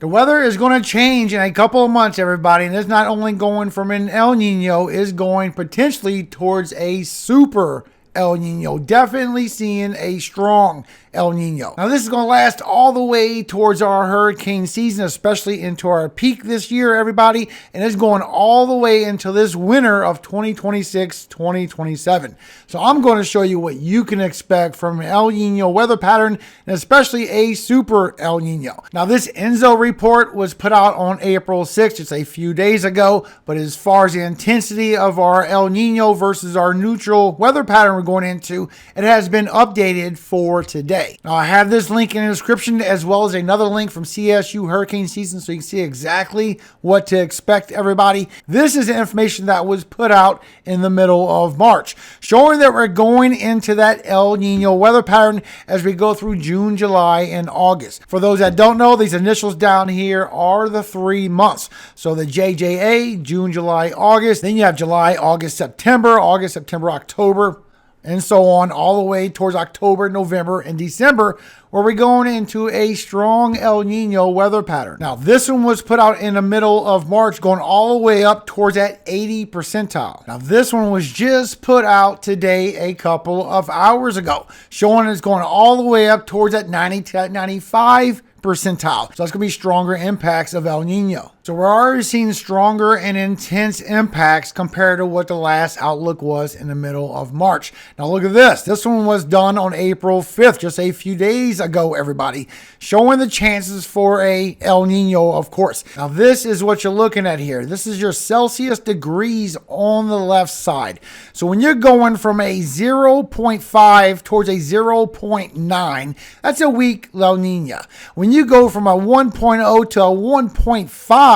The weather is going to change in a couple of months, everybody, and it's not only going from an El Nino, it's going potentially towards a super El Nino. Definitely seeing a strong El Nino. Now, this is going to last all the way towards our hurricane season, especially into our peak this year, everybody, and it's going all the way into this winter of 2026-2027. So I'm going to show you what you can expect from an El Nino weather pattern, and especially a super El Nino. Now, this ENSO report was put out on April 6th, just a few days ago, but as far as the intensity of our El Nino versus our neutral weather pattern we're going into, it has been updated for today. Now, I have this link in the description as well as another link from CSU hurricane season so you can see exactly what to expect, everybody. This is the information that was put out in the middle of March, showing that we're going into that El Nino weather pattern as we go through June, July, and August. For those that don't know, these initials down here are the 3 months. So the JJA, June, July, August. Then you have July, August, September, October, and so on, all the way towards October, November, and December, where we're going into a strong El Nino weather pattern. Now, this one was put out in the middle of March, going all the way up towards that 80 percentile. Now, this one was just put out today a couple of hours ago, showing it's going all the way up towards that 90 to 95 percentile. So that's going to be stronger impacts of El Nino. So we're already seeing stronger and intense impacts compared to what the last outlook was in the middle of March. Now look at this. This one was done on April 5th, just a few days ago, everybody, showing the chances for a El Nino, of course. Now this is what you're looking at here. This is your Celsius degrees on the left side. So when you're going from a 0.5 towards a 0.9, that's a weak El Nino. When you go from a 1.0 to a 1.5,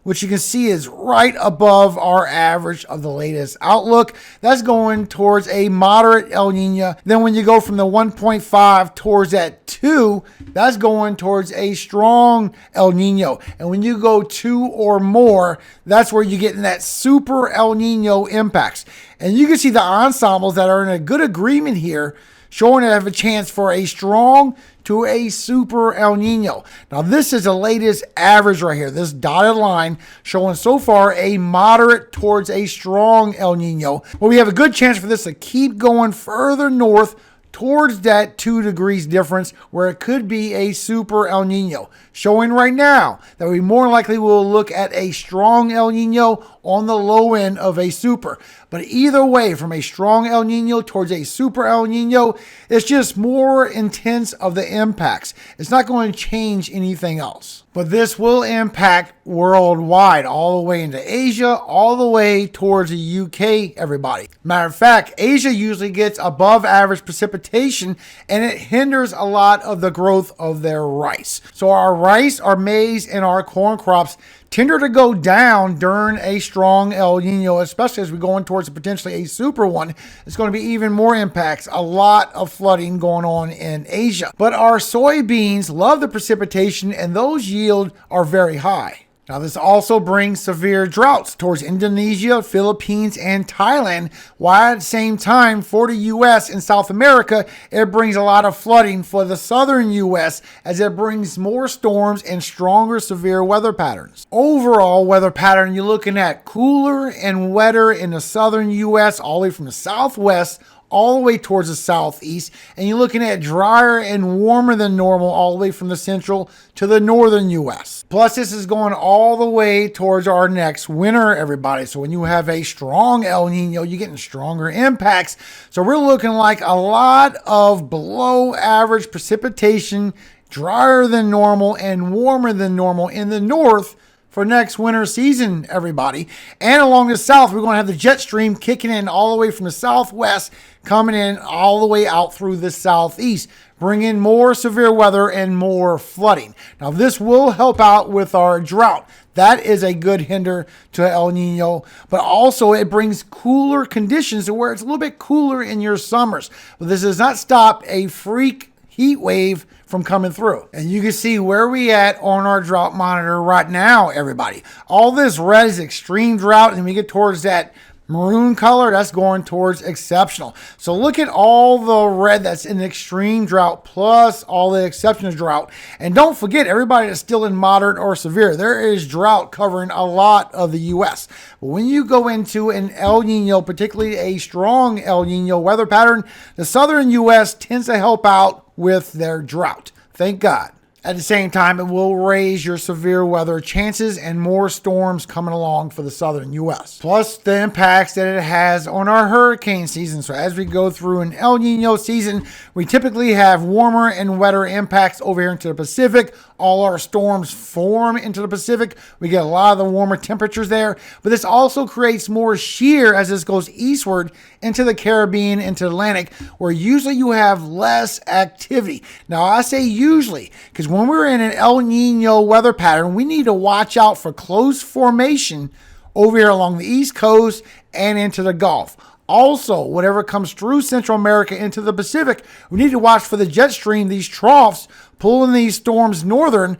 which you can see is right above our average of the latest outlook, that's going towards a moderate El Nino. Then when you go from the 1.5 towards that 2, that's going towards a strong El Nino. And when you go 2 or more, that's where you get in that super El Nino impacts. And you can see the ensembles that are in a good agreement here, showing that have a chance for a strong to a super El Nino. Now, this is the latest average right here. This dotted line showing so far a moderate towards a strong El Nino. Well, we have a good chance for this to keep going further north towards that 2 degrees difference where it could be a super El Nino, showing right now that we more likely will look at a strong El Nino on the low end of a super. But either way, from a strong El Nino towards a super El Nino, it's just more intense of the impacts. It's not going to change anything else. But this will impact worldwide, all the way into Asia, all the way towards the UK, everybody. Matter of fact, Asia usually gets above average precipitation, and it hinders a lot of the growth of their rice. So our rice, our maize, and our corn crops tend to go down during a strong El Nino, especially as we go in towards potentially a super one. It's going to be even more impacts, a lot of flooding going on in Asia. But our soybeans love the precipitation, and those yields are very high. Now, this also brings severe droughts towards Indonesia, Philippines, and Thailand, while at the same time for the U.S. and South America, it brings a lot of flooding for the southern U.S. as it brings more storms and stronger severe weather patterns. Overall weather pattern, you're looking at cooler and wetter in the southern U.S. all the way from the southwest all the way towards the southeast, and you're looking at drier and warmer than normal all the way from the central to the northern U.S. Plus, this is going all the way towards our next winter, everybody. So when you have a strong El Nino, you're getting stronger impacts. So we're looking like a lot of below average precipitation, drier than normal and warmer than normal in the north for next winter season, everybody. And along the south, we're going to have the jet stream kicking in all the way from the southwest, coming in all the way out through the southeast, bringing more severe weather and more flooding. Now, this will help out with our drought. That is a good hinder to El Nino, but also it brings cooler conditions to where it's a little bit cooler in your summers. But this does not stop a freak heat wave from coming through. And you can see where we at on our drought monitor right now, everybody. All this red is extreme drought, and we get towards that Maroon color, that's going towards exceptional. So look at all the red that's in extreme drought plus all the exceptional drought. And don't forget, everybody that's still in moderate or severe, there is drought covering a lot of the U.S. But when you go into an El Nino, particularly a strong El Nino weather pattern, the southern U.S. tends to help out with their drought. Thank God. At the same time, it will raise your severe weather chances and more storms coming along for the southern U.S. Plus the impacts that it has on our hurricane season. So as we go through an El Nino season, we typically have warmer and wetter impacts over here into the Pacific. All our storms form into the Pacific. We get a lot of the warmer temperatures there. But this also creates more shear as this goes eastward into the Caribbean, into the Atlantic, where usually you have less activity. Now, I say usually, because when we're in an El Nino weather pattern, we need to watch out for close formation over here along the East Coast and into the Gulf. Also, whatever comes through Central America into the Pacific, we need to watch for the jet stream, these troughs pulling these storms northern,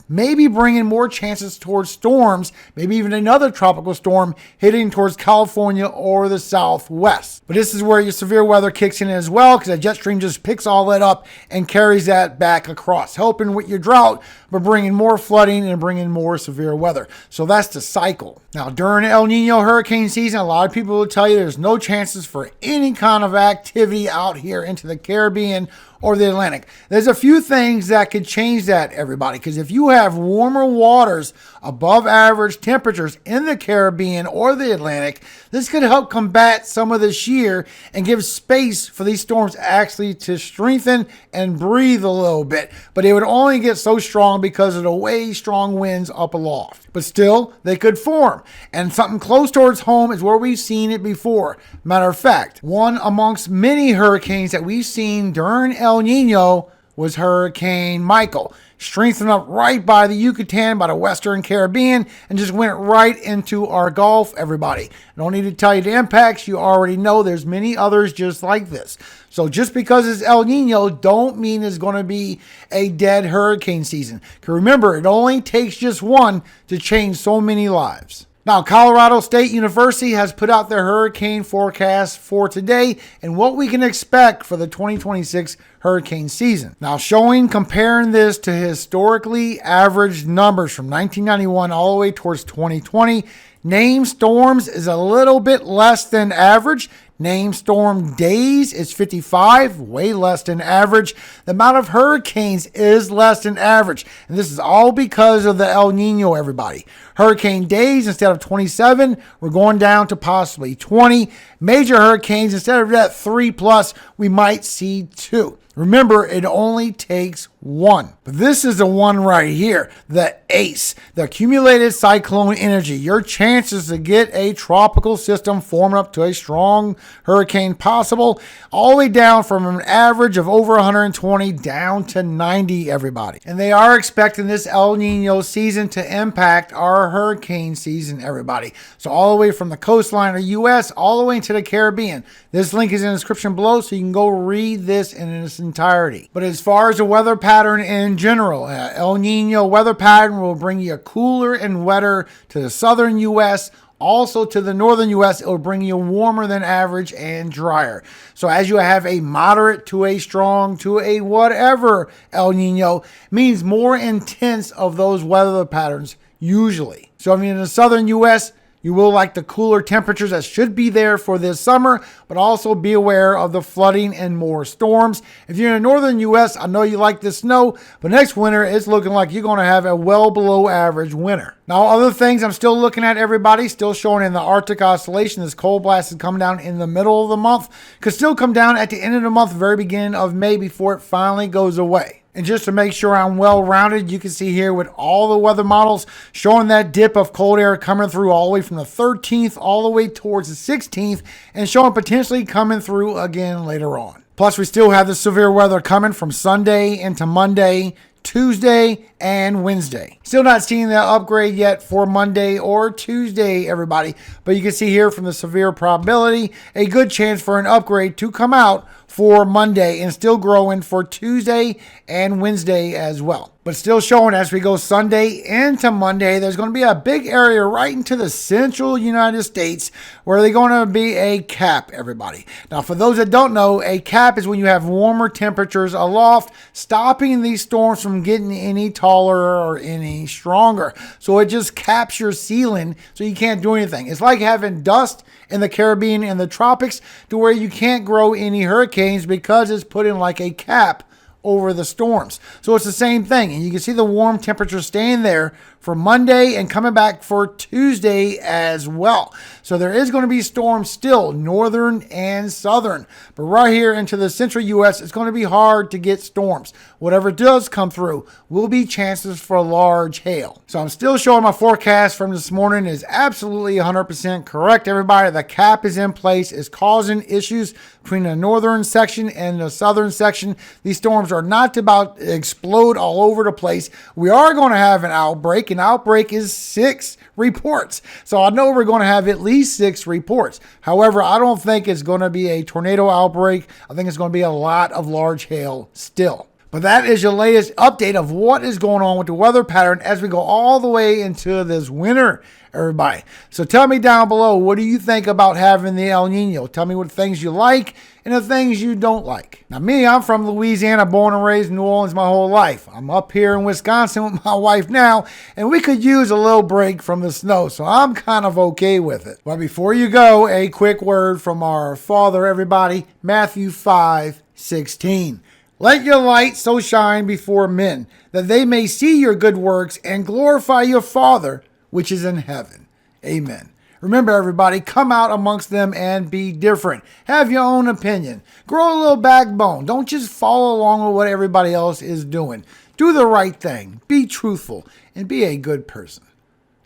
maybe bringing more chances towards storms, maybe even another tropical storm hitting towards California or the Southwest. But this is where your severe weather kicks in as well, because that jet stream just picks all that up and carries that back across, helping with your drought, but bringing more flooding and bringing more severe weather. So that's the cycle. Now, during El Nino hurricane season, a lot of people will tell you there's no chances for any kind of activity out here into the Caribbean or the Atlantic. There's a few things that could change that, everybody, because if you have warmer waters, above average temperatures in the Caribbean or the Atlantic, this could help combat some of the shear and give space for these storms actually to strengthen and breathe a little bit. But they would only get so strong because of the way strong winds up aloft. But still, they could form. And something close towards home is where we've seen it before. Matter of fact, one amongst many hurricanes that we've seen during El Nino was Hurricane Michael. Strengthened up right by the Yucatan, by the Western Caribbean, and just went right into our Gulf, everybody. I don't need to tell you the impacts. You already know there's many others just like this. So just because it's El Nino, don't mean it's going to be a dead hurricane season. Because remember, it only takes just one to change so many lives. Now, Colorado State University has put out their hurricane forecast for today and what we can expect for the 2026 hurricane season. Now, comparing this to historically averaged numbers from 1991 all the way towards 2020, named storms is a little bit less than average. Named storm days is 55, way less than average. The amount of hurricanes is less than average. And this is all because of the El Nino, everybody. Hurricane days, instead of 27, we're going down to possibly 20. Major hurricanes, instead of that 3+, we might see 2. Remember, it only takes one. But this is the one right here, the ACE, the accumulated cyclone energy. Your chances to get a tropical system forming up to a strong hurricane possible, all the way down from an average of over 120 down to 90, everybody. And they are expecting this El Nino season to impact our hurricane season, everybody. So all the way from the coastline of the U.S. all the way into the Caribbean. This link is in the description below, so you can go read this in its entirety. But as far as the weather pattern in general, El Nino weather pattern will bring you cooler and wetter to the southern U.S., also to the northern U.S., it will bring you warmer than average and drier. So as you have a moderate to a strong to a whatever El Nino, means more intense of those weather patterns usually. So I mean, in the southern U.S., you will like the cooler temperatures that should be there for this summer, but also be aware of the flooding and more storms. If you're in the northern U.S., I know you like the snow, but next winter it's looking like you're going to have a well below average winter. Now, other things I'm still looking at, everybody, still showing in the Arctic Oscillation. This cold blast is coming down in the middle of the month. Could still come down at the end of the month, very beginning of May, before it finally goes away. And just to make sure I'm well-rounded, you can see here with all the weather models showing that dip of cold air coming through all the way from the 13th all the way towards the 16th and showing potentially coming through again later on. Plus, we still have the severe weather coming from Sunday into Monday, Tuesday, and Wednesday. Still not seeing that upgrade yet for Monday or Tuesday, everybody. But you can see here from the severe probability, a good chance for an upgrade to come out for Monday and still growing for Tuesday and Wednesday as well. But still showing as we go Sunday into Monday, there's going to be a big area right into the central United States where they're going to be a cap, everybody. Now, for those that don't know, a cap is when you have warmer temperatures aloft, stopping these storms from getting any taller or any stronger. So it just caps your ceiling so you can't do anything. It's like having dust in the Caribbean and the tropics to where you can't grow any hurricanes because it's put in like a cap over the storms. So it's the same thing. And you can see the warm temperature staying there for Monday and coming back for Tuesday as well. So there is going to be storms still, northern and southern. But right here into the central U.S., it's going to be hard to get storms. Whatever does come through will be chances for large hail. So I'm still showing my forecast from this morning is absolutely 100% correct, everybody. The cap is in place. It's causing issues between the northern section and the southern section. These storms are not about to explode all over the place. We are going to have an outbreak. An outbreak is 6 reports. So I know we're going to have at least 6 reports. However, I don't think it's going to be a tornado outbreak. I think it's going to be a lot of large hail still. But that is your latest update of what is going on with the weather pattern as we go all the way into this winter, everybody. So tell me down below, what do you think about having the El Nino? Tell me what things you like and the things you don't like. Now me, I'm from Louisiana, born and raised in New Orleans my whole life. I'm up here in Wisconsin with my wife now, and we could use a little break from the snow, so I'm kind of okay with it. But before you go, a quick word from our Father, everybody. Matthew 5:16. Let your light so shine before men, that they may see your good works and glorify your Father, which is in heaven. Amen. Remember, everybody, come out amongst them and be different. Have your own opinion. Grow a little backbone. Don't just follow along with what everybody else is doing. Do the right thing. Be truthful and be a good person.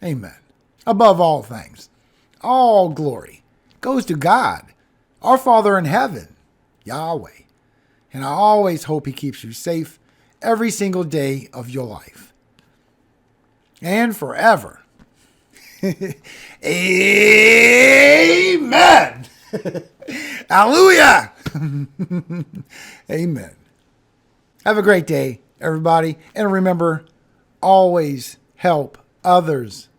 Amen. Above all things, all glory goes to God, our Father in heaven, Yahweh. And I always hope he keeps you safe every single day of your life. And forever. Amen. Hallelujah. Amen. Have a great day, everybody. And remember, always help others.